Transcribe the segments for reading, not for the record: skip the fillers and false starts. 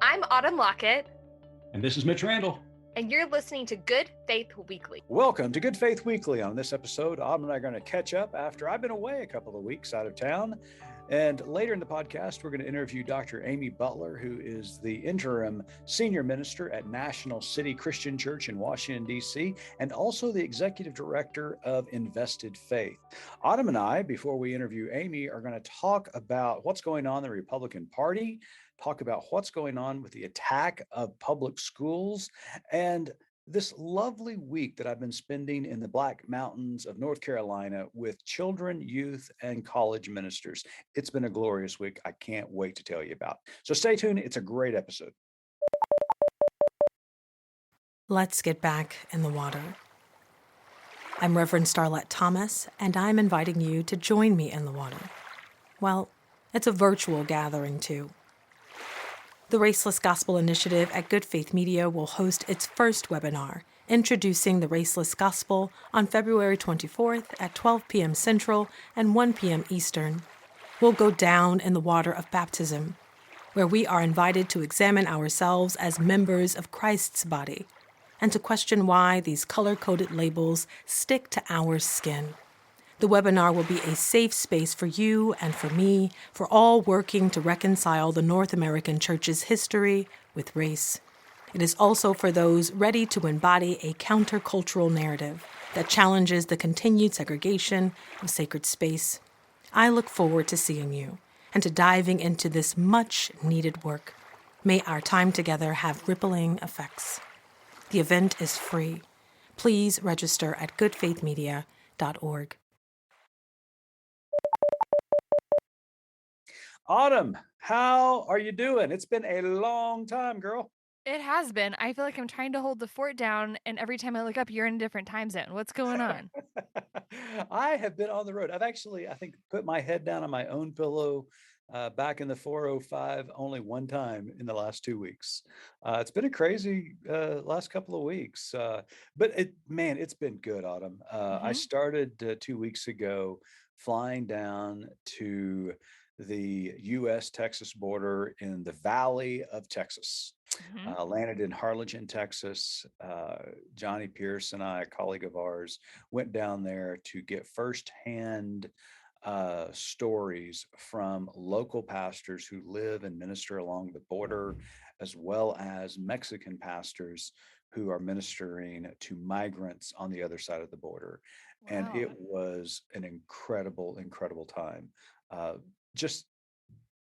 I'm Autumn Lockett, And this is Mitch Randall. and you're listening to Good Faith Weekly. Welcome to Good Faith Weekly. On this episode, Autumn and I are going to catch up after I've been away a couple of weeks out of town. And later in the podcast, we're going to interview Dr. Amy Butler, who is the interim senior minister at National City Christian Church in Washington, D.C., and also the executive director of Invested Faith. Autumn and I, before we interview Amy, are going to talk about what's going on in the Republican Party, talk about what's going on with the attack of public schools, and this lovely week that I've been spending in the Black Mountains of North Carolina with children, youth, and college ministers. It's been a glorious week. I can't wait to tell you about. So stay tuned. It's a great episode. Let's get back in the water. I'm Reverend Starlette Thomas, and I'm inviting you to join me in the water. Well, it's a virtual gathering, too. The Raceless Gospel Initiative at Good Faith Media will host its first webinar, introducing the Raceless Gospel, on February 24th at 12 p.m. Central and 1 p.m. Eastern. We'll go down in the water of baptism, where we are invited to examine ourselves as members of Christ's body and to question why these color-coded labels stick to our skin. The webinar will be a safe space for you and for me, for all working to reconcile the North American Church's history with race. It is also for those ready to embody a countercultural narrative that challenges the continued segregation of sacred space. I look forward to seeing you and to diving into this much-needed work. May our time together have rippling effects. The event is free. Please register at goodfaithmedia.org. Autumn, how are you doing? It's been a long time, girl. It has been. I feel like I'm trying to hold the fort down, and every time I look up, you're in a different time zone. What's going on? I have been on the road. I've actually, I think, put my head down on my own pillow back in the 405 only one time in the last 2 weeks. It's been a crazy last couple of weeks, but it's been good, Autumn. I started 2 weeks ago flying down to the U.S.-Texas border in the Valley of Texas. Landed in Harlingen, Texas. Johnny Pierce and I, a colleague of ours, went down there to get firsthand stories from local pastors who live and minister along the border, as well as Mexican pastors who are ministering to migrants on the other side of the border. And Wow. it was an incredible, incredible time. Uh, just,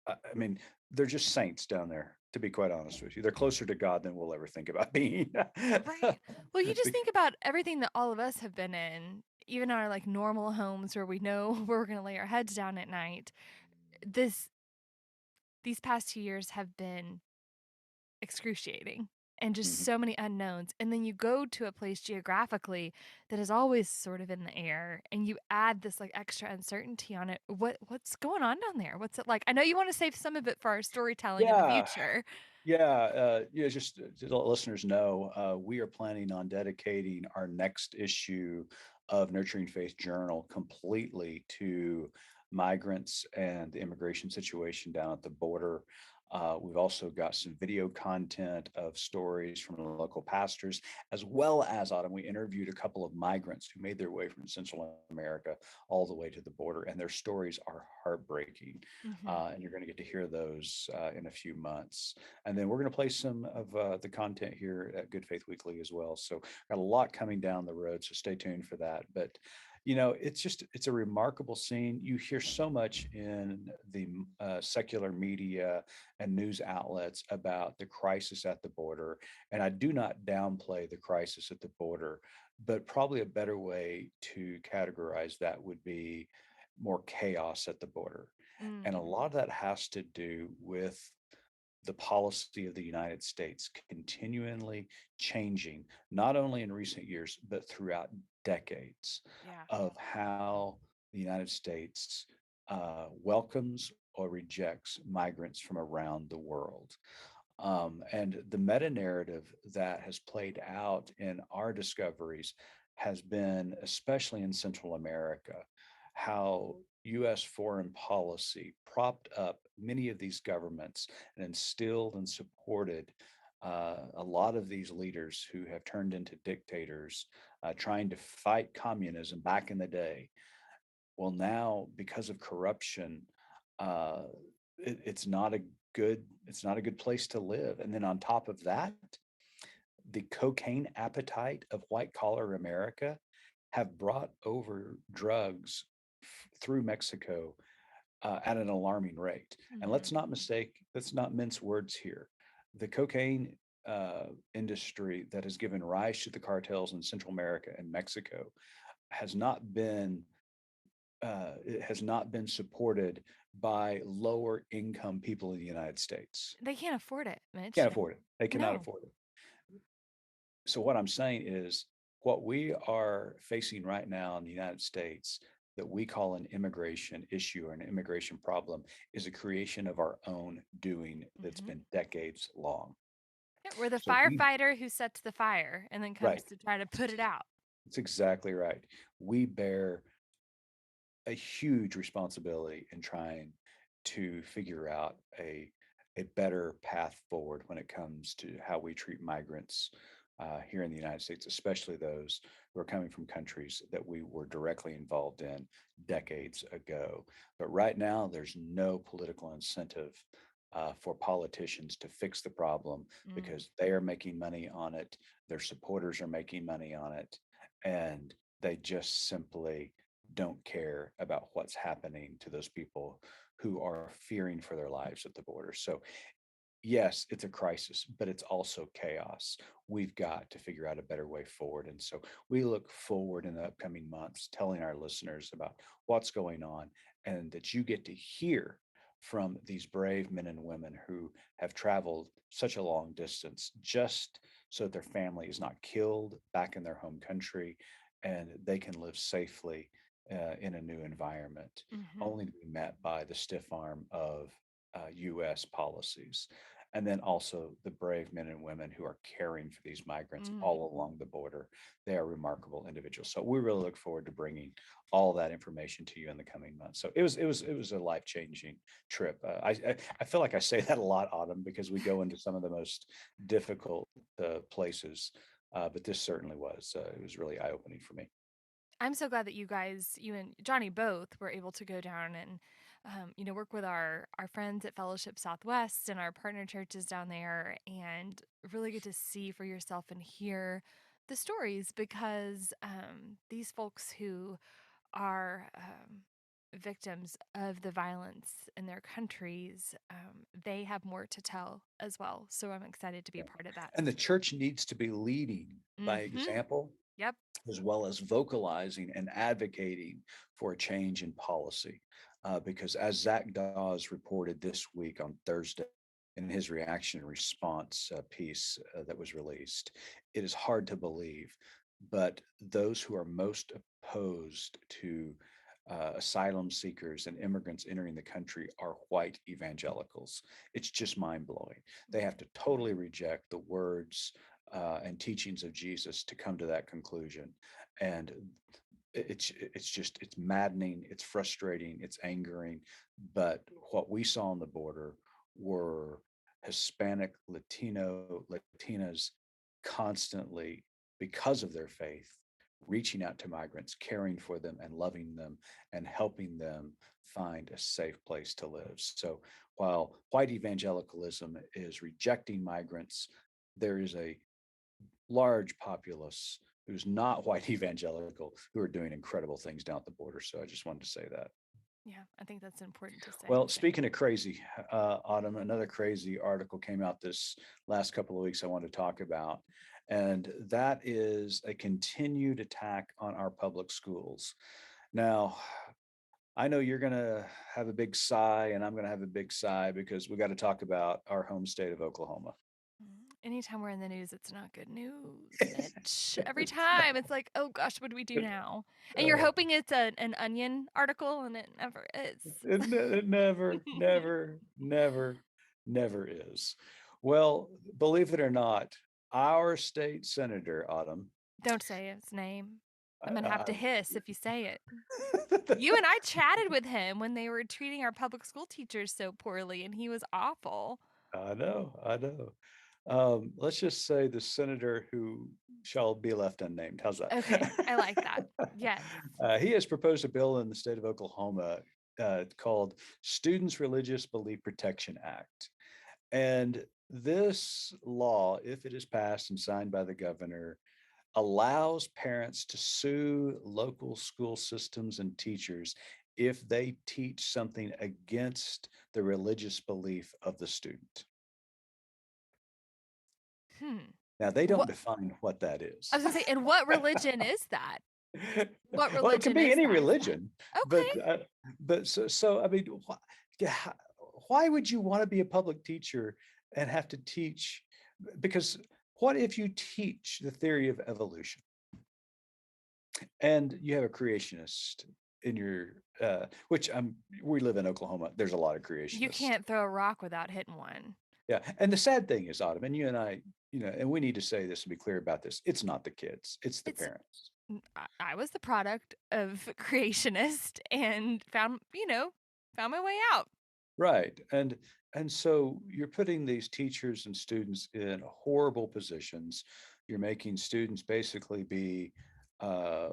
I mean, they're just saints down there, to be quite honest with you. They're closer to God than we'll ever think about being. Right. Well, you just think about everything that all of us have been in, even our like normal homes where we know where we're going to lay our heads down at night. These past 2 years have been excruciating and just Mhm. so many unknowns. And then you go to a place geographically that is always sort of in the air, and you add this like extra uncertainty on it. What's going on down there? What's it like? I know you want to save some of it for our storytelling in the Yeah, future. just to let listeners know, we are planning on dedicating our next issue of Nurturing Faith Journal completely to migrants and the immigration situation down at the border. We've also got some video content of stories from the local pastors, as well as, Autumn, we interviewed a couple of migrants who made their way from Central America all the way to the border, and their stories are heartbreaking. And you're going to get to hear those in a few months. And then we're going to play some of the content here at Good Faith Weekly as well. So got a lot coming down the road, so stay tuned for that. But it's a remarkable scene. You hear so much in the secular media and news outlets about the crisis at the border. And I do not downplay the crisis at the border, but probably a better way to categorize that would be more chaos at the border. And a lot of that has to do with the policy of the United States continually changing, not only in recent years, but throughout decades, Yeah. of how the United States welcomes or rejects migrants from around the world. And the meta narrative that has played out in our discoveries has been, especially in Central America, how US foreign policy propped up many of these governments and instilled and supported a lot of these leaders who have turned into dictators trying to fight communism back in the day. Well, now because of corruption, uh, it's not a good place to live. And then on top of that, the cocaine appetite of white collar America have brought over drugs through Mexico at an alarming rate. And Mhm. let's not mince words here. The cocaine industry that has given rise to the cartels in Central America and Mexico has not been it has not been supported by lower income people in the United States. They can't afford it, Mitch. Can't afford it. They cannot No. afford it. So what I'm saying is what we are facing right now in the United States that we call an immigration issue or an immigration problem is a creation of our own doing that's Mhm. been decades long. Yeah, we're the So we firefighter who sets the fire and then comes right. to try to put it out. That's exactly right. We bear a huge responsibility in trying to figure out a better path forward when it comes to how we treat migrants here in the United States, especially those who are coming from countries that we were directly involved in decades ago. But right now, there's no political incentive for politicians to fix the problem Mm. because they are making money on it, their supporters are making money on it, and they just simply don't care about what's happening to those people who are fearing for their lives at the border. So, yes, it's a crisis, but it's also chaos. We've got to figure out a better way forward. And so, we look forward in the upcoming months telling our listeners about what's going on and that you get to hear from these brave men and women who have traveled such a long distance just so that their family is not killed back in their home country and they can live safely in a new environment, Mhm. only to be met by the stiff arm of US policies. And then also the brave men and women who are caring for these migrants Mm. all along the border. They are remarkable individuals. So we really look forward to bringing all that information to you in the coming months. So it was a life changing trip. I feel like I say that a lot, Autumn, because we go into some of the most difficult places. But this certainly was. It was really eye opening for me. I'm so glad that you and Johnny both were able to go down and, work with our friends at Fellowship Southwest and our partner churches down there, and really get to see for yourself and hear the stories because these folks who are victims of the violence in their countries, they have more to tell as well. So I'm excited to be a Yeah. part of that. And the church needs to be leading by Hmm. example Yep. as well as vocalizing and advocating for a change in policy. Because as Zach Dawes reported this week on Thursday in his reaction and response piece that was released, it is hard to believe, but those who are most opposed to asylum seekers and immigrants entering the country are white evangelicals. It's just mind blowing. They have to totally reject the words and teachings of Jesus to come to that conclusion. And it's maddening, it's frustrating, it's angering. But what we saw on the border were Hispanic, Latinas constantly, because of their faith, reaching out to migrants, caring for them and loving them and helping them find a safe place to live. So while white evangelicalism is rejecting migrants, there is a large populace who's not white evangelical who are doing incredible things down at the border. So I just wanted to say that. Yeah, I think that's important to say. Well, speaking of crazy, Autumn, another crazy article came out this last couple of weeks I want to talk about. And that is a continued attack on our public schools. Now, I know you're going to have a big sigh, and I'm going to have a big sigh because we got to talk about our home state of Oklahoma. Anytime we're in the news, it's not good news, Mitch. Every time it's like, oh gosh, what do we do now? And you're Uh, hoping it's an Onion article, and it never is. it never, never, never, never is. Well, believe it or not, our state senator, Autumn, Don't say his name. I'm gonna have I, to hiss if you say it. You and I chatted with him when they were treating our public school teachers so poorly, and he was awful. I know, I know. Let's just say the senator who shall be left unnamed. How's that? Okay, I like that. Yes. He has proposed a bill in the state of Oklahoma called Students' Religious Belief Protection Act. And this law, if it is passed and signed by the governor, allows parents to sue local school systems and teachers if they teach something against the religious belief of the student. Hmm. Now, they don't What define what that I is. was gonna say, and what religion is that? What Well, it can religion be is any that? religion, but Okay. I mean, yeah, why would you want to be a public teacher and have to teach? Because what if you teach the theory of evolution and you have a creationist in your, which we live in Oklahoma. There's a lot of You creationists. can't throw a rock without hitting one. Yeah, and the sad thing is, Autumn, and you and I, and we need to say this and be clear about this. It's not the kids; it's the It's parents. I was the product of creationist and found my way out. Right. And so you're putting these teachers and students in horrible positions. You're making students basically be uh,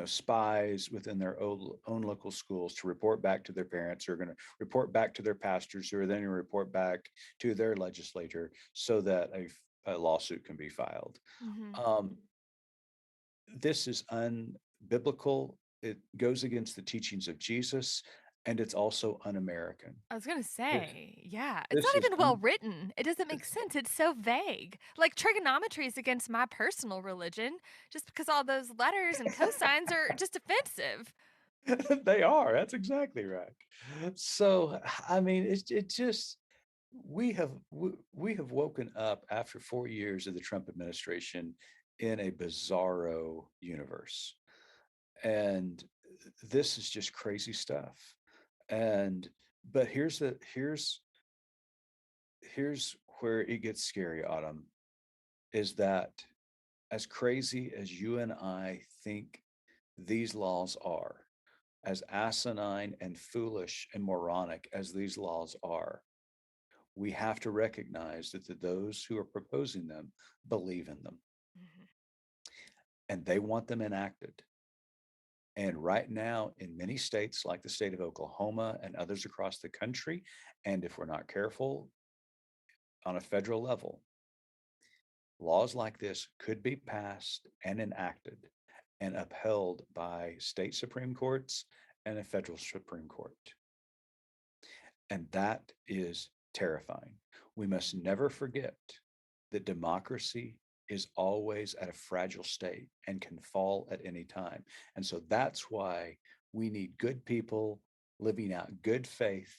spies within their own local schools to report back to their parents, who are going to report back to their pastors, who are then going to report back to their legislator so that a lawsuit can be filed. Mhm. Um, this is unbiblical. It goes against the teachings of Jesus, and it's also un-American. I was gonna This, say, yeah, it's this not is even well un, written. It doesn't make sense. It's so vague. Like trigonometry is against my personal religion, just because all those letters and cosines are just offensive. they are. That's exactly right. So, I mean, it just we have woken up after 4 years of the Trump administration in a bizarro universe, and this is just crazy stuff. And but here's where it gets scary, Autumn, is that as crazy as you and I think these laws are, as asinine and foolish and moronic as these laws are, we have to recognize that those who are proposing them believe in them Mhm. and they want them enacted. And right now, in many states, like the state of Oklahoma and others across the country, and if we're not careful on a federal level, laws like this could be passed and enacted and upheld by state Supreme Courts and a federal Supreme Court. And that is terrifying. We must never forget that democracy is always at a fragile state and can fall at any time. And so that's why we need good people living out good faith,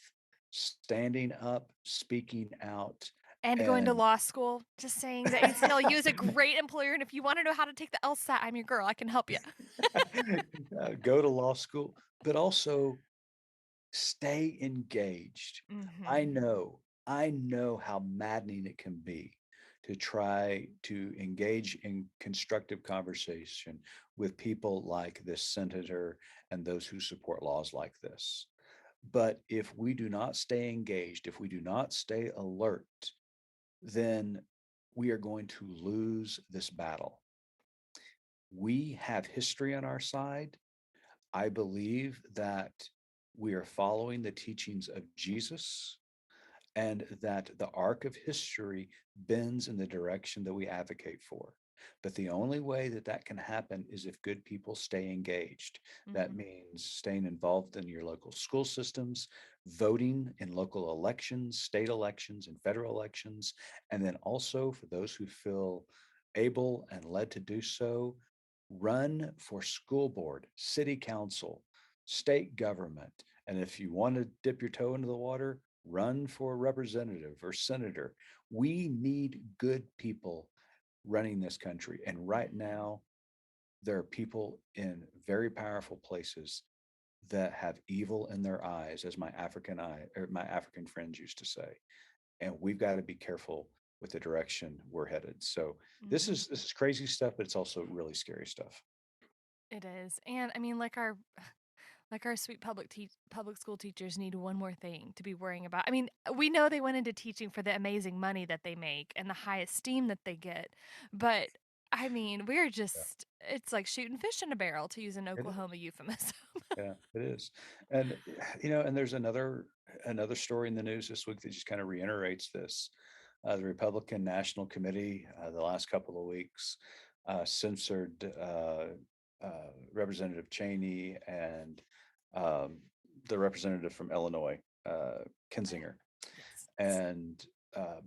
standing up, speaking out, And going to and law school, just saying that ACLU is a great employer, and if you want to know how to take the LSAT, I'm your girl. I can help you. go to law school, but also stay engaged. I Mhm. know, I know how maddening it can be to try to engage in constructive conversation with people like this senator and those who support laws like this. But if we do not stay engaged, if we do not stay alert, then we are going to lose this battle. We have history on our side. I believe that we are following the teachings of Jesus and that the arc of history bends in the direction that we advocate for. But the only way that that can happen is if good people stay engaged. That Mhm. means staying involved in your local school systems, voting in local elections, state elections, and federal elections. And then also, for those who feel able and led to do so, run for school board, city council, state government. And if you want to dip your toe into the water, run for representative or senator. We need good people running this country. And right Mhm. now, there are people in very powerful places that have evil in their eyes, as my African friends used to say. And we've got to be careful with the direction we're headed. So this Mhm. is this is crazy stuff, but it's also really scary stuff. It is. And I mean, like our sweet public school teachers need one more thing to be worrying about. I mean, we know they went into teaching for the amazing money that they make and the high esteem that they get, but I mean, we're Yeah, just it's like shooting fish in a barrel, to use an it is. Oklahoma euphemism. Yeah, it is. And and there's another story in the news this week that just kind of reiterates this. The Republican National Committee, the last couple of weeks, censored Representative Cheney and um, the representative from Illinois, Kinzinger, Yes. and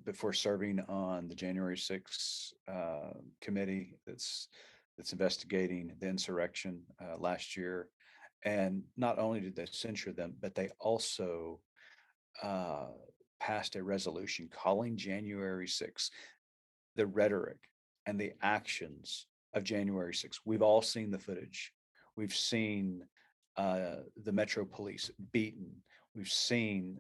before serving on the January 6th committee that's investigating the insurrection last year. And not only did they censure them, but they also uh, passed a resolution calling January 6th the rhetoric and the actions of January 6th. We've all seen the footage. We've seen the Metro Police beaten. We've seen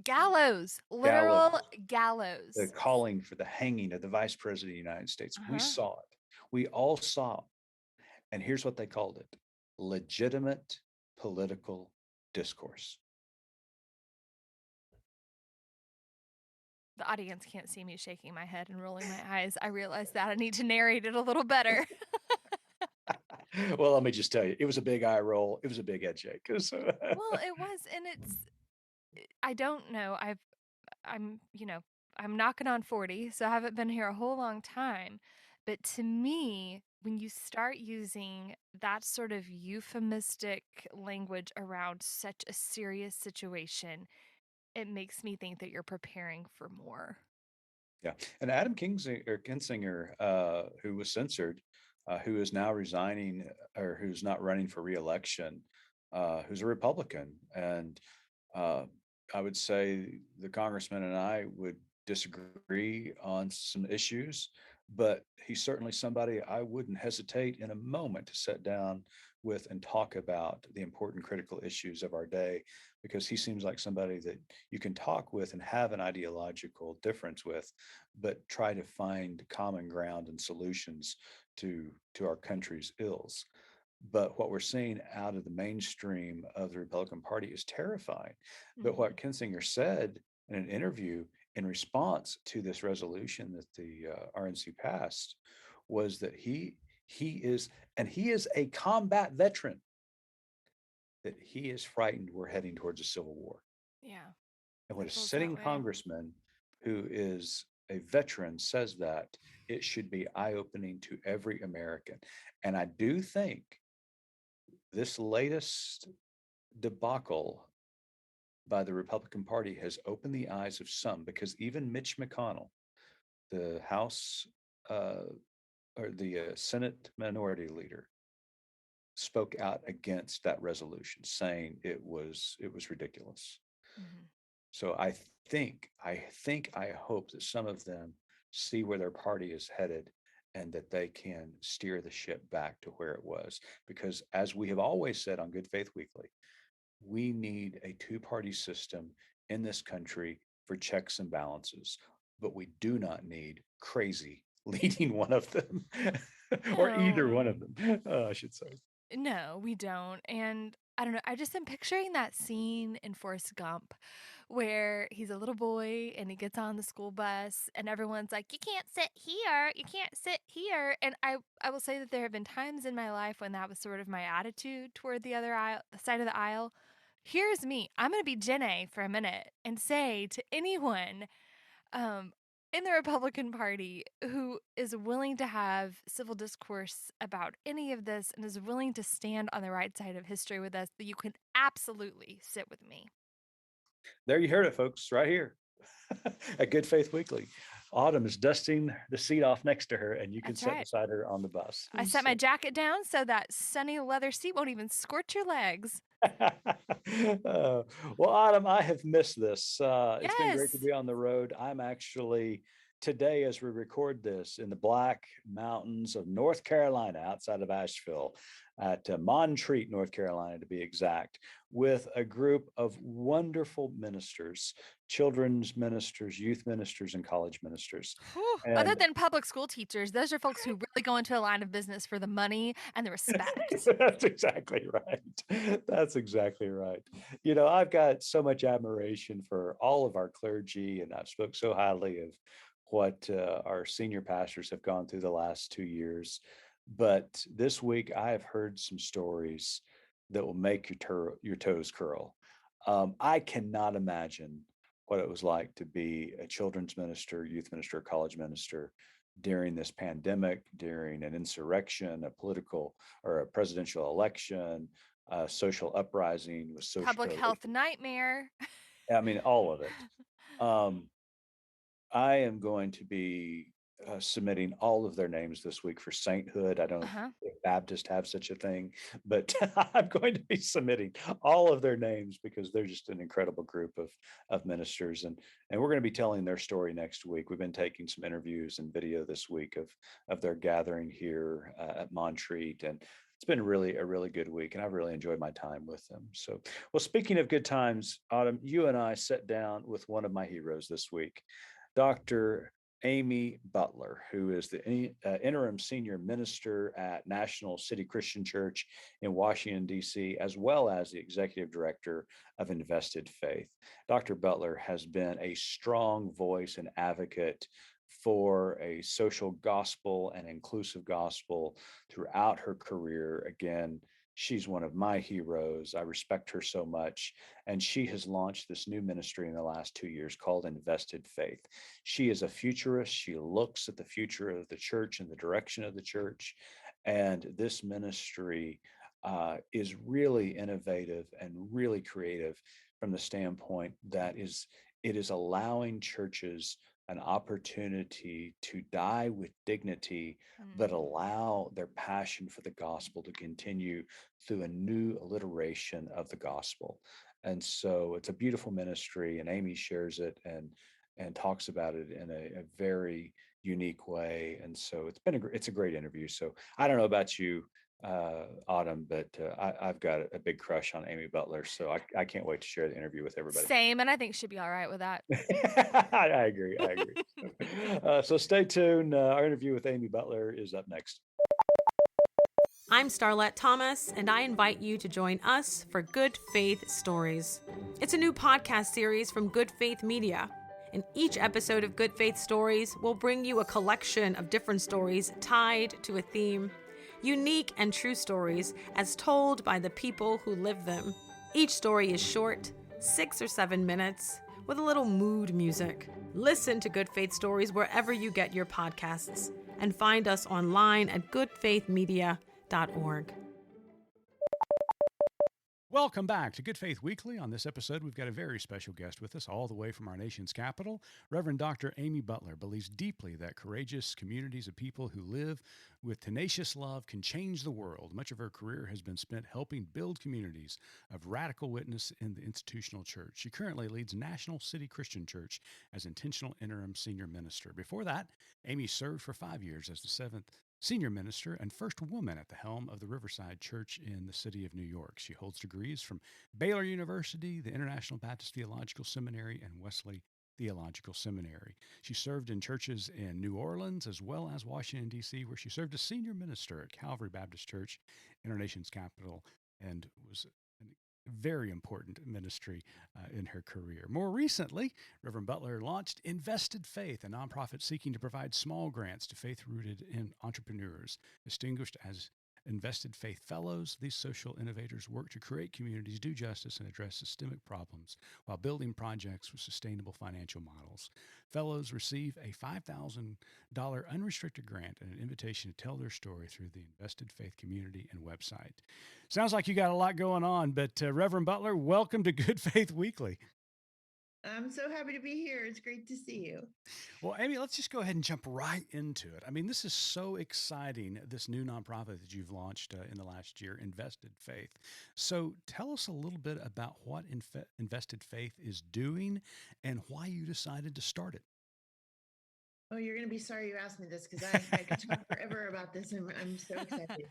Gallows, gallows, literal the gallows. calling for the hanging of the Vice President of the United States. We Uh-huh. saw it. We all saw it. And here's what they called it: legitimate political discourse. The audience can't see me shaking my head and rolling my eyes. I realize that I need to narrate it a little better. Well, let me just tell you, it was a big eye roll. It was a big head shake. Well, it was, and I don't know. I'm, I'm knocking on 40, so I haven't been here a whole long time. But to me, when you start using that sort of euphemistic language around such a serious situation, it makes me think that you're preparing for more. Yeah. And Adam Kinsinger, who was censored, who is now resigning or who's not running for reelection, who's a Republican. And uh, I would say the congressman and I would disagree on some issues, but he's certainly somebody I wouldn't hesitate in a moment to sit down with and talk about the important critical issues of our day, because he seems like somebody that you can talk with and have an ideological difference with, but try to find common ground and solutions to our country's ills. But what we're seeing out of the mainstream of the Republican Party is terrifying. But Mhm. what Kinsinger said in an interview in response to this resolution that the RNC passed was that he is a combat veteran, that he is frightened we're heading towards a civil war. Yeah, And when it a feels that sitting way. congressman who is a veteran says that, it should be eye opening to every American. And I do think this latest debacle by the Republican Party has opened the eyes of some, because even Mitch McConnell, the House or the Senate Minority Leader, spoke out against that resolution, saying it was ridiculous. Mhm. So I hope that some of them see where their party is headed and that they can steer the ship back to where it was. Because as we have always said on Good Faith Weekly, we need a two-party system in this country for checks and balances, but we do not need crazy leading one of them or either No, one of them, I should say. no, we don't. And I don't know. I just am picturing that scene in Forrest Gump where he's a little boy and he gets on the school bus and everyone's like, "You can't sit here. You can't sit here." And I will say that there have been times in my life when that was sort of my attitude toward the other aisle, the side of the aisle. Here's me. I'm going to be Jen A for a minute and say to anyone um, in the Republican Party who is willing to have civil discourse about any of this and is willing to stand on the right side of history with us, that you can absolutely sit with me. There you heard it, folks, right here at Good Faith Weekly. Autumn is dusting the seat off next to her, and you can That's sit right. beside her on the bus. I set my So. jacket down so that sunny leather seat won't even scorch your legs. Well, Autumn, I have missed this. It's been great to Yes. be on the road. I'm actually today, as we record this, in the Black Mountains of North Carolina, outside of Asheville, at Montreat, North Carolina, to be exact, with a group of wonderful ministers, children's ministers, youth ministers, and college ministers. Whew. Other And than public school teachers, those are folks who really go into a line of business for the money and the respect. that's exactly right. That's exactly right. I've got so much admiration for all of our clergy, and I've spoke so highly of what our senior pastors have gone through the last 2 years. But this week, I have heard some stories that will make your toes curl. I cannot imagine what it was like to be a children's minister, youth minister, college minister during this pandemic, during an insurrection, a political or a presidential election, a social uprising with Public social, health nightmare. I mean, all of it. Um, I am going to be submitting all of their names this week for sainthood. I don't know Uh-huh. if Baptists have such a thing, but I'm going to be submitting all of their names because they're just an incredible group of ministers, and we're going to be telling their story next week. We've been taking some interviews and video this week of their gathering here at Montreat, and it's been really a really good week, and I've really enjoyed my time with them. So, well, speaking of good times, Autumn, you and I sat down with one of my heroes this week, Dr. Amy Butler, who is the interim senior minister at National City Christian Church in Washington, D.C., as well as the executive director of Invested Faith. Dr. Butler has been a strong voice and advocate for a social gospel and inclusive gospel throughout her career. Again, she's one of my heroes. I respect her so much. And she has launched this new ministry in the last 2 years called Invested Faith. She is a futurist. She looks at the future of the church and the direction of the church. And this ministry is really innovative and really creative from the standpoint that it is allowing churches an opportunity to die with dignity, but Mm. allow their passion for the gospel to continue through a new alliteration of the gospel. And so it's a beautiful ministry, and Amy shares it and talks about it in a very unique way. And so it's a great interview. So I don't know about you, Autumn, but I've got a big crush on Amy Butler. So I can't wait to share the interview with everybody. Same, and I think she'd be all right with that. I agree. I agree. So stay tuned. Our interview with Amy Butler is up next. I'm Starlette Thomas, and I invite you to join us for Good Faith Stories. It's a new podcast series from Good Faith Media. In each episode of Good Faith Stories, we'll bring you a collection of different stories tied to a theme. Unique and true stories as told by the people who live them. Each story is short, 6 or 7 minutes, with a little mood music. Listen to Good Faith Stories wherever you get your podcasts, and find us online at goodfaithmedia.org. Welcome back to Good Faith Weekly. On this episode, we've got a very special guest with us, all the way from our nation's capital. Reverend Dr. Amy Butler believes deeply that courageous communities of people who live with tenacious love can change the world. Much of her career has been spent helping build communities of radical witness in the institutional church. She currently leads National City Christian Church as intentional interim senior minister. Before that, Amy served for 5 years as the 7th senior minister and first woman at the helm of the Riverside Church in the city of New York. She holds degrees from Baylor University, the International Baptist Theological Seminary, and Wesley Theological Seminary. She served in churches in New Orleans as well as Washington, D.C., where she served as senior minister at Calvary Baptist Church in our nation's capital, and was a very important ministry in her career. More recently, Reverend Butler launched Invested Faith, a nonprofit seeking to provide small grants to faith-rooted entrepreneurs. Distinguished as Invested Faith Fellows, these social innovators work to create communities, do justice, and address systemic problems while building projects with sustainable financial models. Fellows receive a $5,000 unrestricted grant and an invitation to tell their story through the Invested Faith community and website. Sounds like you got a lot going on, but Reverend Butler, welcome to Good Faith Weekly. I'm so happy to be here. It's great to see you. Well, Amy, let's just go ahead and jump right into it. I mean, this is so exciting, this new nonprofit that you've launched in the last year, Invested Faith. So tell us a little bit about what Invested Faith is doing and why you decided to start it. Oh, you're going to be sorry you asked me this because I could talk forever about this. I'm so excited.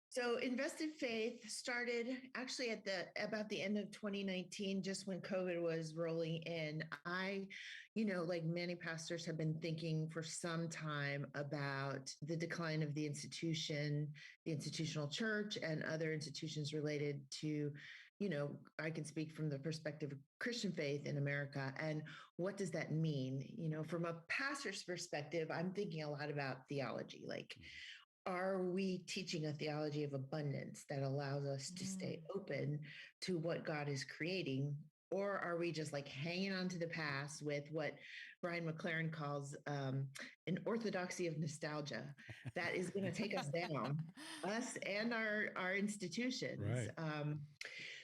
So invested faith started actually at the about the end of 2019, just when COVID was rolling in. Like many pastors, have been thinking for some time about the decline of the institution, the institutional church, and other institutions related to, I can speak from the perspective of Christian faith in America. And what does that mean? From a pastor's perspective, I'm thinking a lot about theology, like, are we teaching a theology of abundance that allows us to stay open to what God is creating? Or are we just like hanging on to the past with what Brian McLaren calls an orthodoxy of nostalgia that is going to take us down, us and our institutions? Right.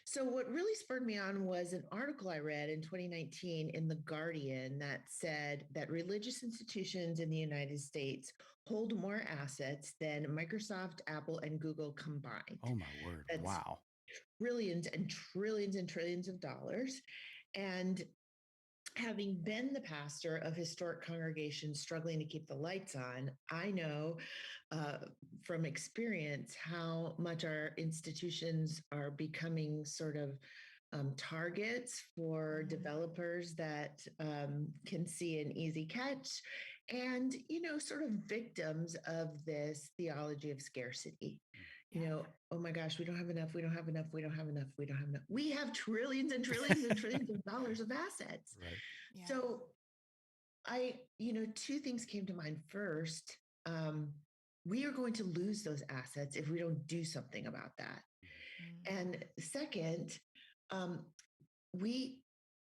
So, what really spurred me on was an article I read in 2019 in The Guardian that said that religious institutions in the United States hold more assets than Microsoft, Apple, and Google combined. Oh, my word. That's Wow. trillions and trillions of dollars. And having been the pastor of historic congregations struggling to keep the lights on, I know uh, from experience how much our institutions are becoming sort of targets for developers that can see an easy catch, and sort of victims of this theology of scarcity. Oh my gosh, we don't have enough, we don't have enough, we don't have enough, we don't have enough. We have trillions and trillions and trillions of dollars of assets. Right. Yeah. So two things came to mind. First, we are going to lose those assets if we don't do something about that. And second, um, we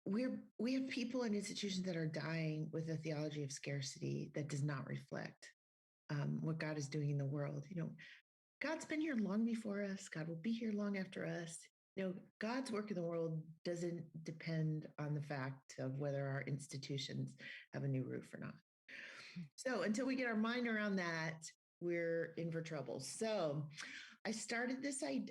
we have people and institutions that are dying with a theology of scarcity that does not reflect what God is doing in the world. God's been here long before us. God will be here long after us. God's work in the world doesn't depend on the fact of whether our institutions have a new roof or not. So until we get our mind around that, we're in for trouble. So I started this. I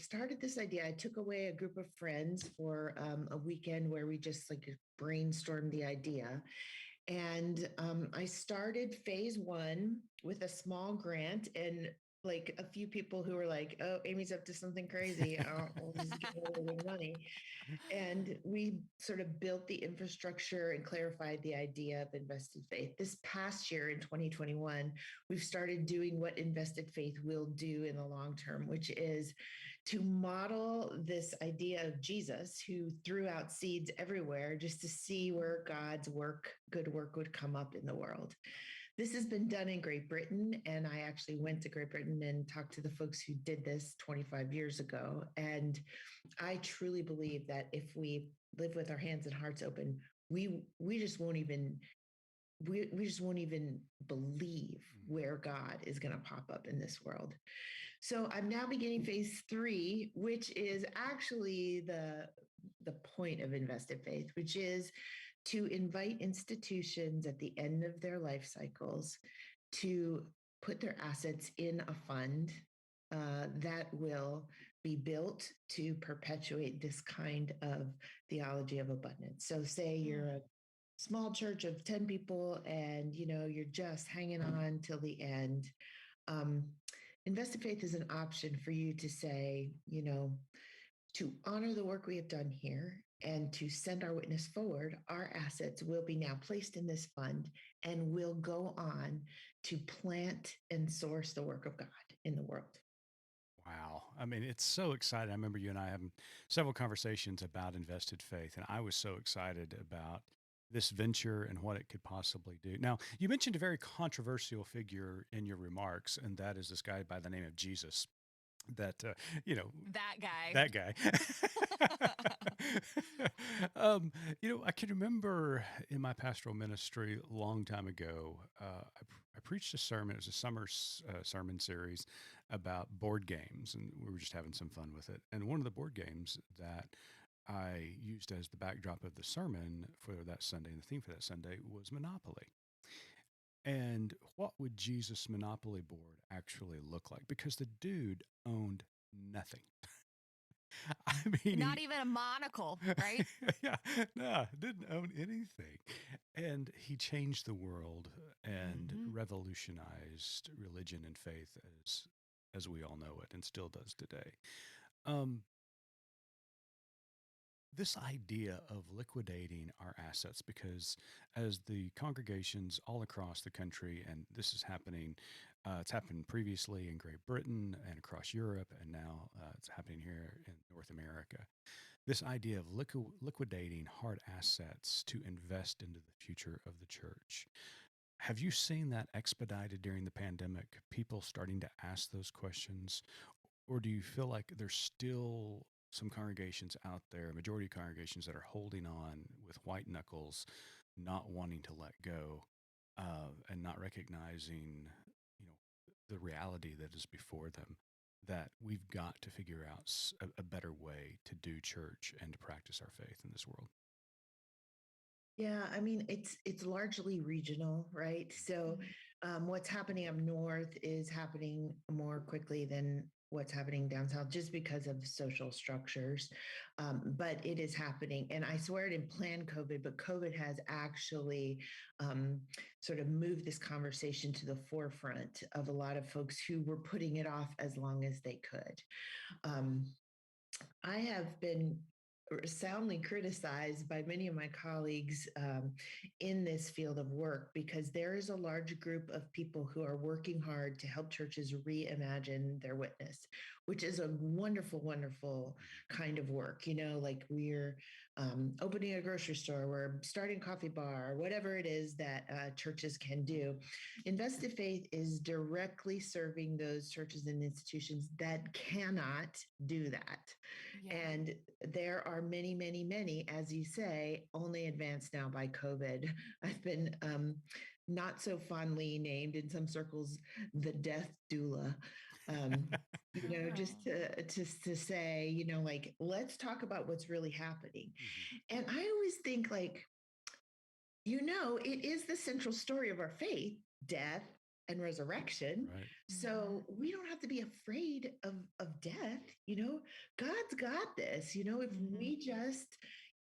started this idea. I took away a group of friends for a weekend where we just like brainstormed the idea. And I started phase one with a small grant and like a few people who were like, "Oh, Amy's up to something crazy. I'll just give her a little bit of money." And we sort of built the infrastructure and clarified the idea of invested faith. This past year in 2021, we've started doing what invested faith will do in the long term, which is to model this idea of Jesus, who threw out seeds everywhere just to see where God's good work would come up in the world. This has been done in Great Britain, and I actually went to Great Britain and talked to the folks who did this 25 years ago. And I truly believe that if we live with our hands and hearts open, we just won't even we just won't even believe where God is going to pop up in this world. So I'm now beginning phase three, which is actually the point of invested faith, which is to invite institutions at the end of their life cycles to put their assets in a fund that will be built to perpetuate this kind of theology of abundance. So say you're a small church of 10 people and you're just hanging on till the end. um, Invested faith is an option for you to say, to honor the work we have done here and to send our witness forward. Our assets will be now placed in this fund and will go on to plant and source the work of God in the world. Wow. I mean, it's so exciting. I remember you and I having several conversations about invested faith, and I was so excited about this venture and what it could possibly do. Now, you mentioned a very controversial figure in your remarks, and that is this guy by the name of Jesus. That, That guy. that guy. I can remember in my pastoral ministry a long time ago, I preached a sermon. It was a summer sermon series about board games, and we were just having some fun with it. And one of the board games that I used as the backdrop of the sermon for that Sunday, and the theme for that Sunday was Monopoly. And what would Jesus' Monopoly board actually look like? Because the dude owned nothing. I mean, Not even a monocle, right? yeah, no, didn't own anything. And he changed the world and Mm-hmm. revolutionized religion and faith as we all know it and still does today. Um, this idea of liquidating our assets, because as the congregations all across the country, and this is happening, it's happened previously in Great Britain and across Europe, and now it's happening here in North America. This idea of liquidating hard assets to invest into the future of the church. Have you seen that expedited during the pandemic? People starting to ask those questions? Or do you feel like there's still some congregations out there, majority congregations that are holding on with white knuckles, not wanting to let go, and not recognizing, you know, the reality that is before them? That we've got to figure out a better way to do church and to practice our faith in this world. Yeah, I mean it's largely regional, right? So what's happening up north is happening more quickly than what's happening down south, just because of social structures. But it is happening, and I swear it didn't plan COVID, but COVID has actually um, sort of moved this conversation to the forefront of a lot of folks who were putting it off as long as they could. Um, I have been soundly criticized by many of my colleagues in this field of work because there is a large group of people who are working hard to help churches reimagine their witness, which is a wonderful, wonderful kind of work. You know, like we're opening a grocery store, we're starting a coffee bar, whatever it is that churches can do. Invested Faith is directly serving those churches and institutions that cannot do that. Yeah. And there are many, many, many, as you say, only advanced now by COVID. I've been not so fondly named in some circles the death doula. Um, just Oh. to say, like, let's talk about what's really happening. Mm-hmm. And I always think, like, it is the central story of our faith, death and resurrection. Right. So we don't have to be afraid of death. God's got this. If Mm-hmm. we just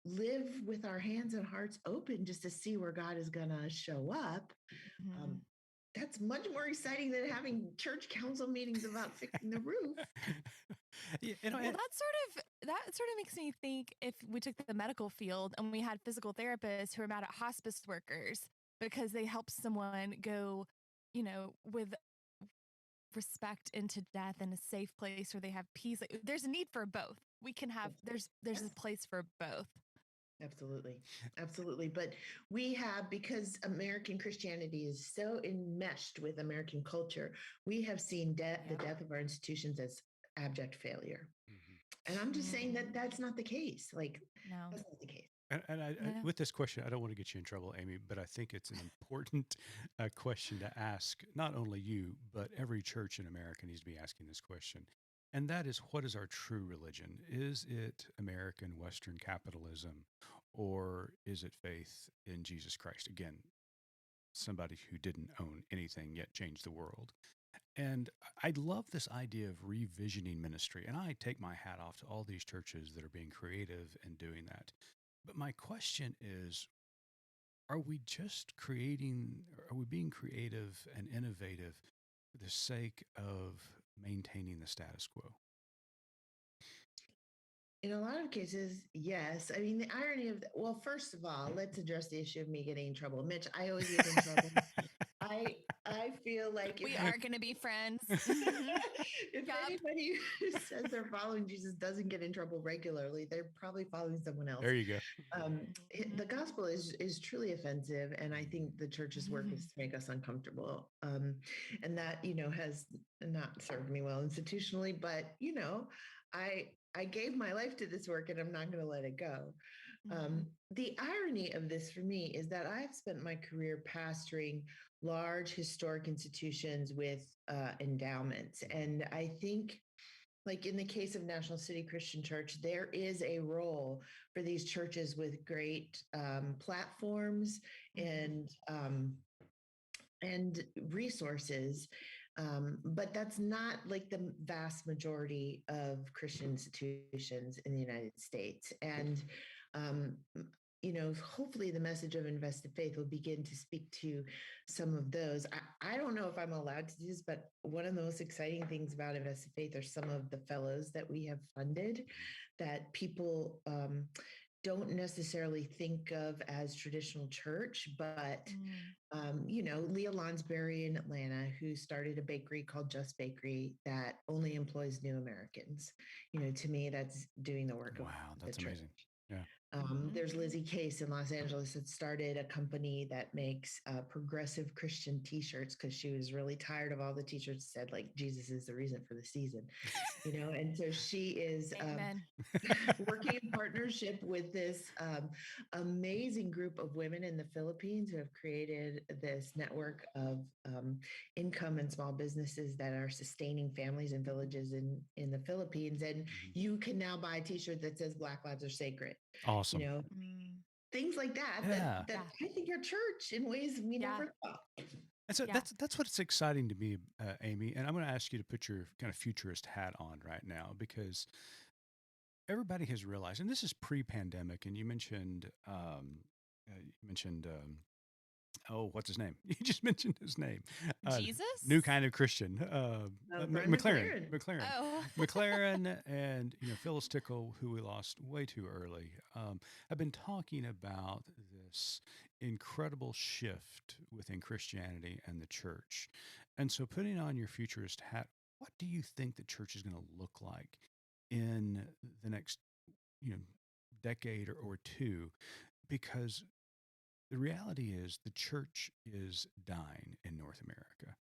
live with our hands and hearts open just to see where God is going to show up, Mm-hmm. um, that's much more exciting than having church council meetings about fixing the roof. Yeah, Well, that sort of makes me think if we took the medical field and we had physical therapists who are mad at hospice workers because they help someone go, with respect into death in a safe place where they have peace. Like, there's a need for both. We can have there's Yes. a place for both. Absolutely. Absolutely. But we have, because American Christianity is so enmeshed with American culture, we have seen the Yeah. death of our institutions as abject failure. Mm-hmm. And I'm just saying that Mm-hmm. that's not the case. Like, No. that's not the case. And No. with this question, I don't want to get you in trouble, Amy, but I think it's an important question to ask. Not only you, but every church in America needs to be asking this question. And that is, what is our true religion? Is it American Western capitalism, or is it faith in Jesus Christ? Again, somebody who didn't own anything yet changed the world. And I love this idea of revisioning ministry. And I take my hat off to all these churches that are being creative and doing that. But my question is, are we just are we being creative and innovative for the sake of maintaining the status quo? In a lot of cases, yes. I mean, the irony well, first of all, let's address the issue of me getting in trouble. Mitch, I always get in trouble. I I feel like We are going to be friends. Mm-hmm. if Yup. anybody who says they're following Jesus doesn't get in trouble regularly, they're probably following someone else. There you go. The gospel is truly offensive, and I think the church's work is to make us uncomfortable, and that has not served me well institutionally. But I gave my life to this work, and I'm not going to let it go. The irony of this for me is that I've spent my career pastoring large historic institutions with endowments. And I think, like in the case of National City Christian Church, there is a role for these churches with great platforms and resources But that's not like the vast majority of Christian institutions in the United States. And, um, hopefully the message of invested faith will begin to speak to some of those. I don't know if I'm allowed to do this, but one of the most exciting things about invested faith are some of the fellows that we have funded that people don't necessarily think of as traditional church, but Leah Lonsberry in Atlanta, who started a bakery called Just Bakery that only employs new Americans. To me, that's doing the work of Wow, the that's church. amazing. Yeah. There's Lizzie Case in Los Angeles that started a company that makes progressive Christian T-shirts because she was really tired of all the T-shirts that said like Jesus is the reason for the season, and so she is Amen. working in partnership with this amazing group of women in the Philippines who have created this network of income and small businesses that are sustaining families and villages in the Philippines. And you can now buy a T-shirt that says Black Lives Are Sacred. Awesome. Things like that, Yeah. that I think are church in ways we never thought. And so that's what's exciting to me, Amy. And I'm going to ask you to put your kind of futurist hat on right now because everybody has realized, and this is pre-pandemic. And you mentioned, oh, what's his name? You just mentioned his name. Jesus? New kind of Christian. McLaren. McLaren and, Phyllis Tickle, who we lost way too early, have been talking about this incredible shift within Christianity and the church. And so putting on your futurist hat, what do you think the church is going to look like in the next, decade or two? Because the reality is the church is dying in North America.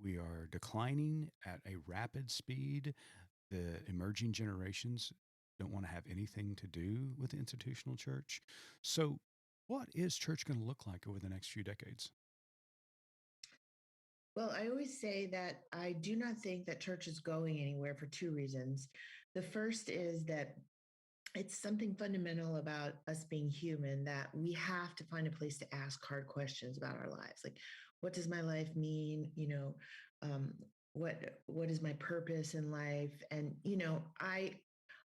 We are declining at a rapid speed. The emerging generations don't want to have anything to do with the institutional church. So, what is church going to look like over the next few decades? Well, I always say that I do not think that church is going anywhere for two reasons. The first is that it's something fundamental about us being human that we have to find a place to ask hard questions about our lives. Like, what does my life mean? Um, what is my purpose in life? And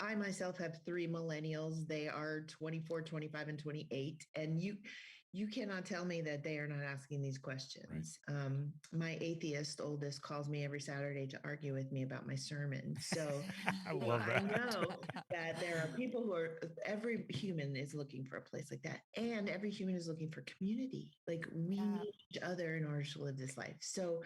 I myself have three millennials. They are 24, 25, and 28. And you cannot tell me that they are not asking these questions. Right. My atheist oldest calls me every Saturday to argue with me about my sermon. So I love that. I know that there are people who are, every human is looking for a place like that. And every human is looking for community. Like we need each other in order to live this life. So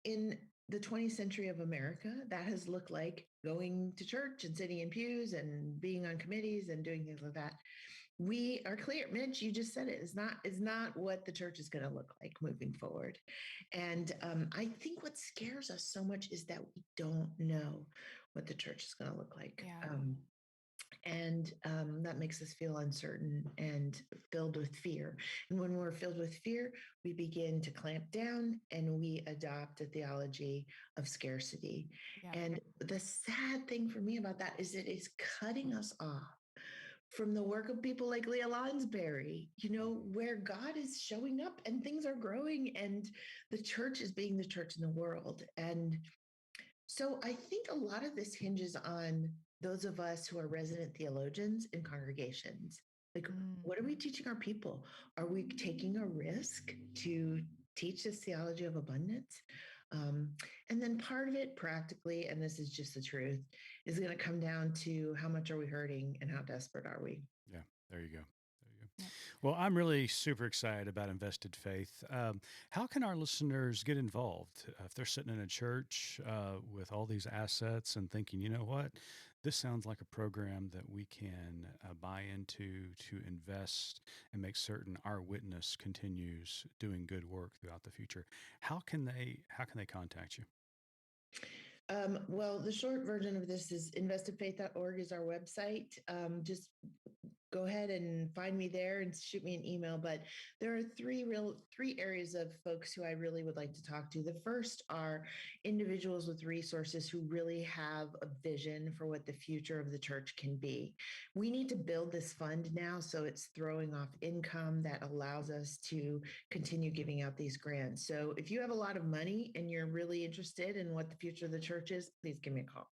in the 20th century of America, that has looked like going to church and sitting in pews and being on committees and doing things like that. We are clear, Mitch, you just said it is not what the church is going to look like moving forward. And I think what scares us so much is that we don't know what the church is going to look like. And that makes us feel uncertain and filled with fear. And when we're filled with fear, we begin to clamp down and we adopt a theology of scarcity. And the sad thing for me about that is it is cutting us off from the work of people like Leah Lonsberry, where God is showing up and things are growing and the church is being the church in the world. And so I think a lot of this hinges on those of us who are resident theologians in congregations. Like, what are we teaching our people? Are we taking a risk to teach this theology of abundance? And then part of it practically, and this is just the truth, is going to come down to how much are we hurting and how desperate are we? Yeah, there you go. Well, I'm really super excited about Invested Faith. How can our listeners get involved if they're sitting in a church with all these assets and thinking, you know what, this sounds like a program that we can buy into to invest and make certain our witness continues doing good work throughout the future? How can they contact you? Well, the short version of this is investedfaith.org is our website. Just go ahead and find me there and shoot me an email. But there are three areas of folks who I really would like to talk to. The first are individuals with resources who really have a vision for what the future of the church can be. We need to build this fund now so it's throwing off income that allows us to continue giving out these grants. So if you have a lot of money and you're really interested in what the future of the church is, please give me a call.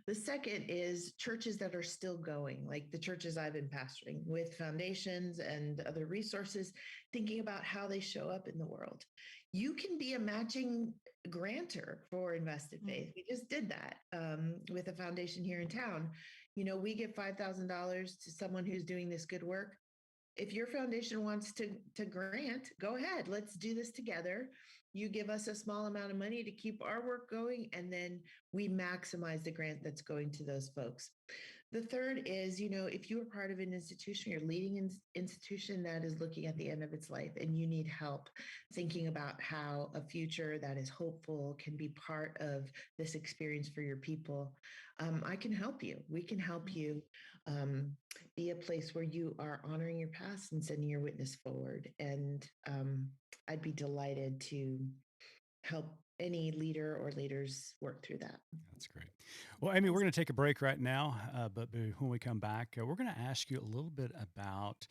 The second is churches that are still going, like the churches I've been pastoring with foundations and other resources, thinking about how they show up in the world. You can be a matching grantor for Invested Faith. We just did that with a foundation here in town. We give $5,000 to someone who's doing this good work. If your foundation wants to grant, go ahead. Let's do this together. You give us a small amount of money to keep our work going, and then we maximize the grant that's going to those folks. The third is, if you are part of an institution, you're leading an institution that is looking at the end of its life and you need help thinking about how a future that is hopeful can be part of this experience for your people, I can help you. We can help you be a place where you are honoring your past and sending your witness forward. And I'd be delighted to help any leader or leaders work through that. That's great. Well, Amy, we're going to take a break right now, but when we come back, we're going to ask you a little bit about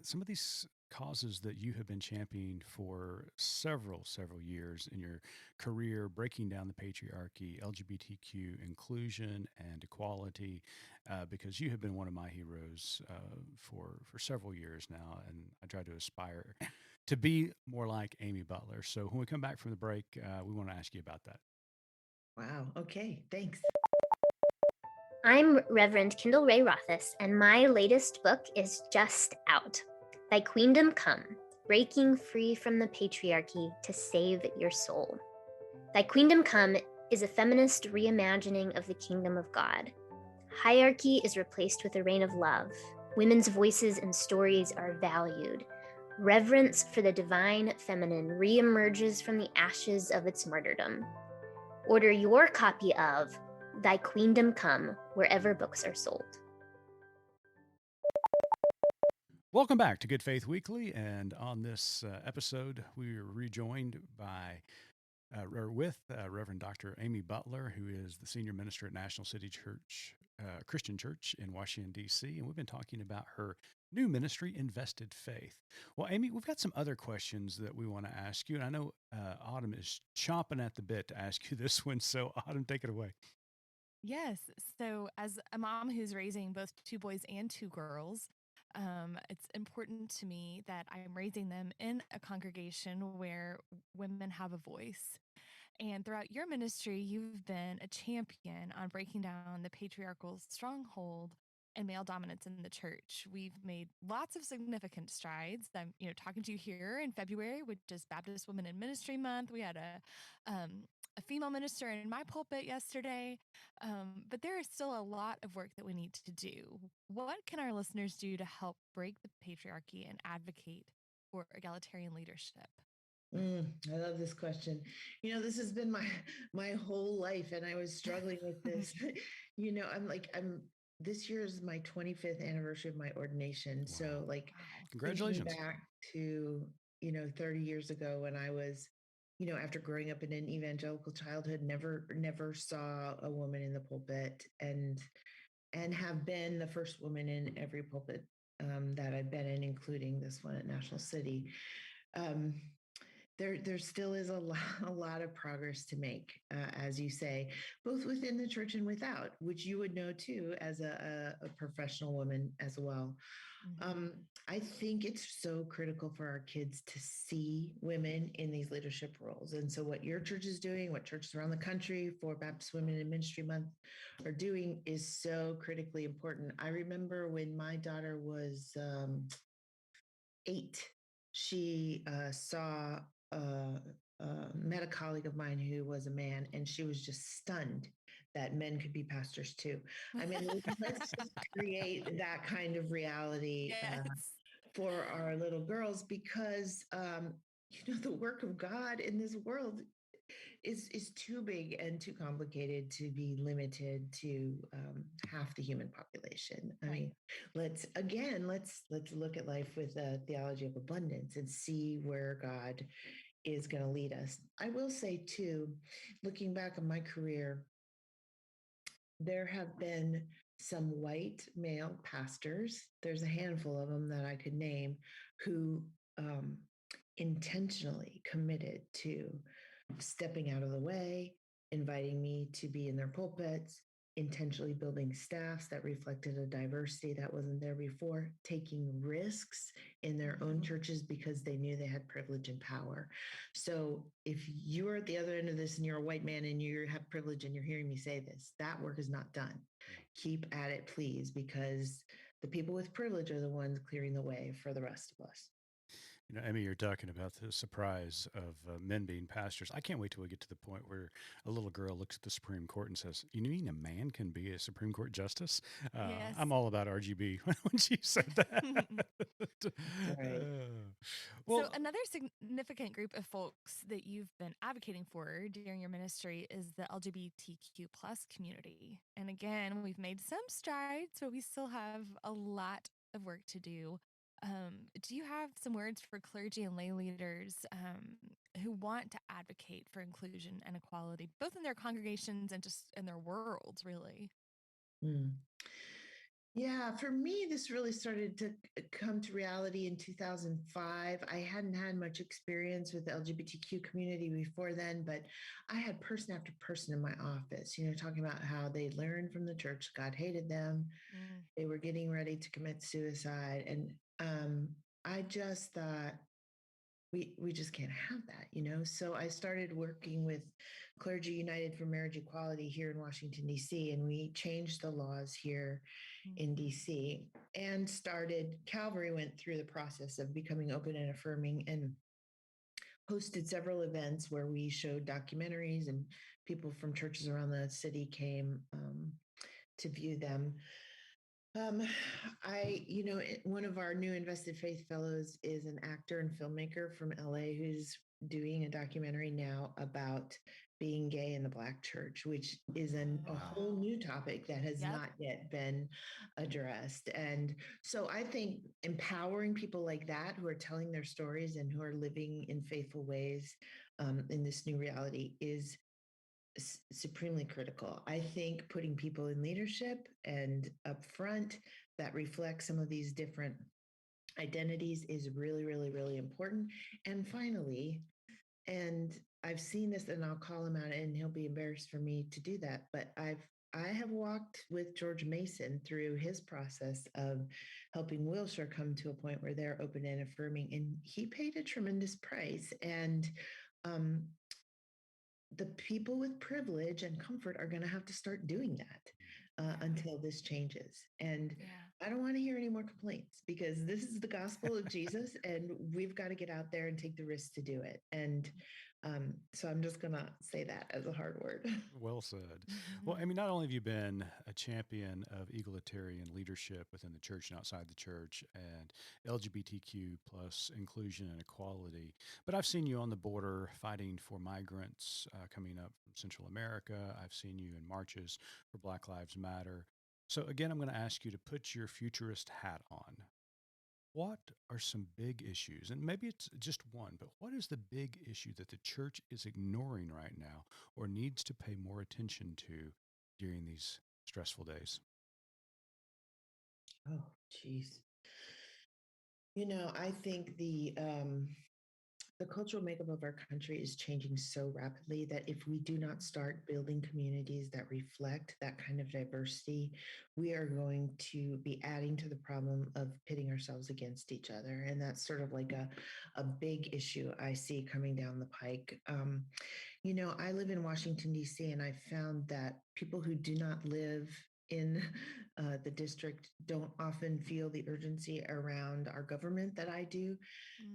some of these causes that you have been championing for several years in your career, breaking down the patriarchy, LGBTQ inclusion and equality, because you have been one of my heroes for several years now, and I try to aspire to be more like Amy Butler. So when we come back from the break, we want to ask you about that. Wow. Okay. Thanks. I'm Reverend Kendall Ray Rothis, and my latest book is just out. Thy Queendom Come, Breaking Free from the Patriarchy to Save Your Soul. Thy Queendom Come is a feminist reimagining of the kingdom of God. Hierarchy is replaced with a reign of love. Women's voices and stories are valued. Reverence for the divine feminine reemerges from the ashes of its martyrdom. Order your copy of Thy Queendom Come wherever books are sold. Welcome back to Good Faith Weekly, and on this episode, we are rejoined with Reverend Dr. Amy Butler, who is the senior minister at National City Church, Christian Church in Washington, D.C., and we've been talking about her new ministry, Invested Faith. Well, Amy, we've got some other questions that we want to ask you, and I know Autumn is chomping at the bit to ask you this one, so Autumn, take it away. Yes. So, as a mom who's raising both two boys and two girls, it's important to me that I'm raising them in a congregation where women have a voice. And throughout your ministry, you've been a champion on breaking down the patriarchal stronghold and male dominance in the church. We've made lots of significant strides. I'm, talking to you here in February, which is Baptist Women in Ministry Month. We had a female minister in my pulpit yesterday, but there is still a lot of work that we need to do. What can our listeners do to help break the patriarchy and advocate for egalitarian leadership? I love this question. This has been my whole life, and I was struggling with this. I'm this year is my 25th anniversary of my ordination. Wow. So Wow. Congratulations. thinking back to 30 years ago when I was, after growing up in an evangelical childhood, never saw a woman in the pulpit, and have been the first woman in every pulpit that I've been in, including this one at National City. There still is a lot of progress to make, as you say, both within the church and without, which you would know too as a professional woman as well. Mhm. I think it's so critical for our kids to see women in these leadership roles. And so what your church is doing, what churches around the country for Baptist Women in Ministry Month are doing is so critically important. I remember when my daughter was 8, she met a colleague of mine who was a man, and she was just stunned that men could be pastors too. I mean, let's just create that kind of reality Yes. for our little girls, because the work of God in this world is too big and too complicated to be limited to half the human population. I mean, let's look at life with a theology of abundance and see where God is going to lead us. I will say too, looking back on my career, there have been some white male pastors, there's a handful of them that I could name, who intentionally committed to stepping out of the way, inviting me to be in their pulpits, intentionally building staffs that reflected a diversity that wasn't there before, taking risks in their own churches because they knew they had privilege and power. So if you're at the other end of this and you're a white man and you have privilege and you're hearing me say this, that work is not done. Keep at it, please, because the people with privilege are the ones clearing the way for the rest of us. You know, Emmy, you're talking about the surprise of men being pastors. I can't wait till we get to the point where a little girl looks at the Supreme Court and says, "You mean a man can be a Supreme Court justice?" Yes. I'm all about RGB when she said that. Right. So another significant group of folks that you've been advocating for during your ministry is the LGBTQ plus community. And again, we've made some strides, but we still have a lot of work to do. Do you have some words for clergy and lay leaders who want to advocate for inclusion and equality, both in their congregations and just in their worlds, really? Mm. Yeah, for me, this really started to come to reality in 2005. I hadn't had much experience with the LGBTQ community before then, but I had person after person in my office, talking about how they learned from the church God hated them. They were getting ready to commit suicide. And I just thought, we just can't have that. So I started working with Clergy United for Marriage Equality here in Washington, D.C., and we changed the laws here in DC and Calvary went through the process of becoming open and affirming and hosted several events where we showed documentaries and people from churches around the city came to view them. One of our new Invested Faith Fellows is an actor and filmmaker from LA who's doing a documentary now about being gay in the Black church, which is a whole new topic that has not yet been addressed. And so I think empowering people like that who are telling their stories and who are living in faithful ways in this new reality is supremely critical. I think putting people in leadership and up front that reflect some of these different identities is really, really, really important. And finally, and I've seen this and I'll call him out and he'll be embarrassed for me to do that, but I have walked with George Mason through his process of helping Wilshire come to a point where they're open and affirming, and he paid a tremendous price. And the people with privilege and comfort are going to have to start doing that until this changes. And I don't want to hear any more complaints because this is the gospel of Jesus and we've got to get out there and take the risk to do it. And so I'm just going to say that as a hard word. Well said. Well, I mean, not only have you been a champion of egalitarian leadership within the church and outside the church and LGBTQ plus inclusion and equality, but I've seen you on the border fighting for migrants coming up from Central America. I've seen you in marches for Black Lives Matter. So again, I'm going to ask you to put your futurist hat on. What are some big issues? And maybe it's just one, but what is the big issue that the church is ignoring right now or needs to pay more attention to during these stressful days? Oh, geez. I think the cultural makeup of our country is changing so rapidly that if we do not start building communities that reflect that kind of diversity, we are going to be adding to the problem of pitting ourselves against each other. And that's sort of like a big issue I see coming down the pike. I live in Washington, D.C., and I found that people who do not live in the district don't often feel the urgency around our government that I do.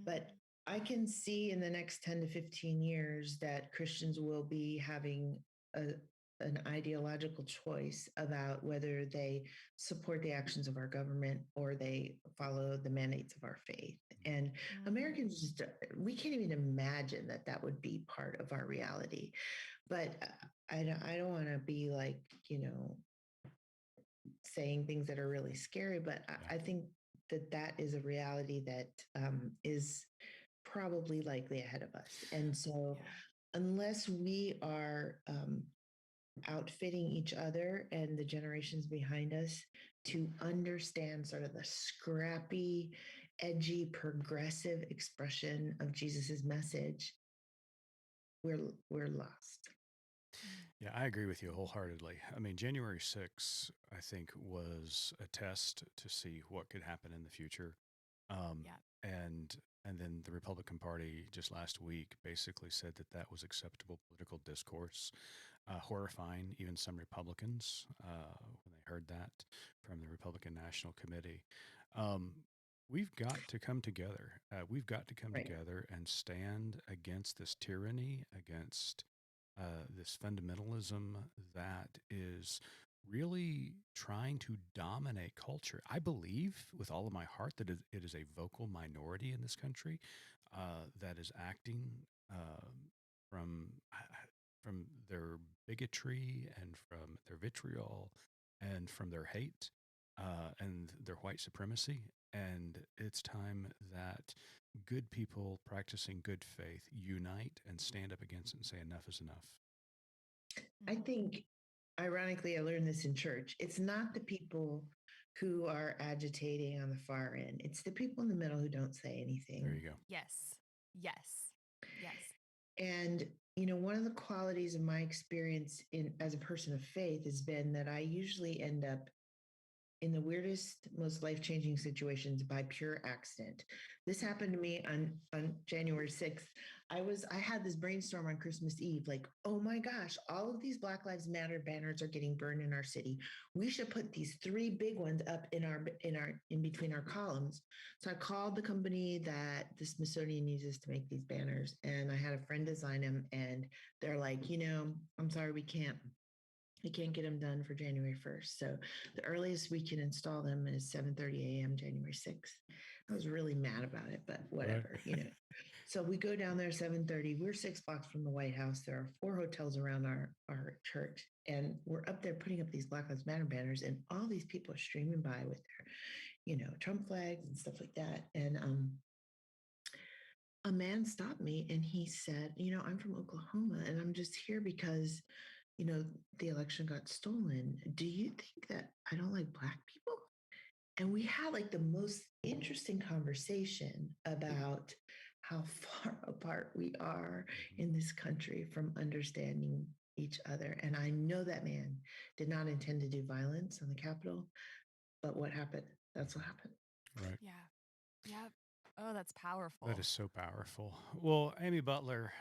But I can see in the next 10 to 15 years that Christians will be having a an ideological choice about whether they support the actions of our government or they follow the mandates of our faith. And Americans just, we can't even imagine that that would be part of our reality. But I don't want to be like, saying things that are really scary, but I think that is a reality that is probably likely ahead of us. And so unless we are outfitting each other and the generations behind us to understand sort of the scrappy, edgy, progressive expression of Jesus's message, we're lost. Yeah, I agree with you wholeheartedly. I mean, January 6th, I think, was a test to see what could happen in the future. And then the Republican Party just last week basically said that that was acceptable political discourse, horrifying even some Republicans when they heard that from the Republican National Committee. We've got to come together. We've got to come together and stand against this tyranny, against this fundamentalism that is really trying to dominate culture. I believe with all of my heart that it is a vocal minority in this country that is acting from from their bigotry and from their vitriol and from their hate and their white supremacy. And it's time that good people practicing good faith unite and stand up against it and say enough is enough. I think, ironically, I learned this in church. It's not the people who are agitating on the far end. It's the people in the middle who don't say anything. There you go. Yes. And, one of the qualities of my experience as a person of faith has been that I usually end up in the weirdest, most life-changing situations by pure accident. This happened to me on January 6th. I had this brainstorm on Christmas Eve, like, oh my gosh, all of these Black Lives Matter banners are getting burned in our city. We should put these 3 big ones up in between our columns. So I called the company that the Smithsonian uses to make these banners, and I had a friend design them, and they're like, I'm sorry, we can't get them done for January 1st. So the earliest we can install them is 7:30 a.m. January 6th. I was really mad about it, but whatever, So we go down there 7:30. We're 6 blocks from the White House. There are 4 hotels around our church, and we're up there putting up these Black Lives Matter banners, and all these people are streaming by with their, Trump flags and stuff like that. And a man stopped me and he said, I'm from Oklahoma and I'm just here because the election got stolen. Do you think that I don't like Black people? And we had like the most interesting conversation about how far apart we are in this country from understanding each other. And I know that man did not intend to do violence on the Capitol, but what happened? That's what happened. Right. Yeah. Oh, that's powerful. That is so powerful. Well, Amy Butler,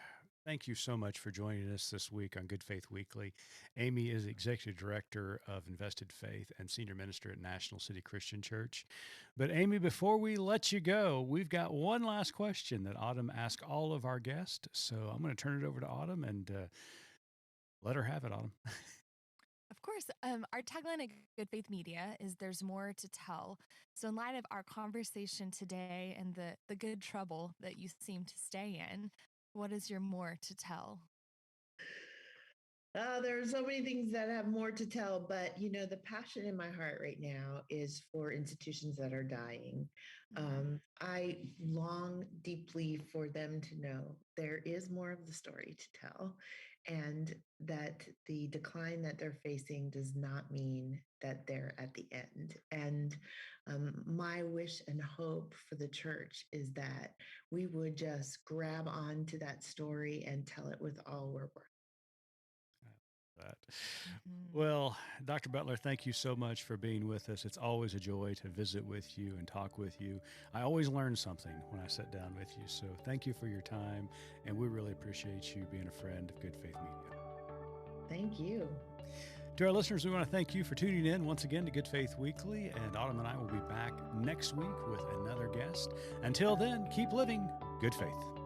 thank you so much for joining us this week on Good Faith Weekly. Amy is Executive Director of Invested Faith and Senior Minister at National City Christian Church. But Amy, before we let you go, we've got one last question that Autumn asked all of our guests. So I'm going to turn it over to Autumn and let her have it, Autumn. Of course, our tagline at Good Faith Media is "There's more to tell." So, in light of our conversation today and the good trouble that you seem to stay in, what is your more to tell? There are so many things that have more to tell, but the passion in my heart right now is for institutions that are dying. I long deeply for them to know there is more of the story to tell, and that the decline that they're facing does not mean that they're at the end. And my wish and hope for the church is that we would just grab onto that story and tell it with all we're worth. That. Well, Dr. Butler, thank you so much for being with us. It's always a joy to visit with you and talk with you. I always learn something when I sit down with you. So thank you for your time, and we really appreciate you being a friend of Good Faith Media. Thank you. To our listeners, we want to thank you for tuning in once again to Good Faith Weekly, and Autumn and I will be back next week with another guest. Until then, keep living good faith.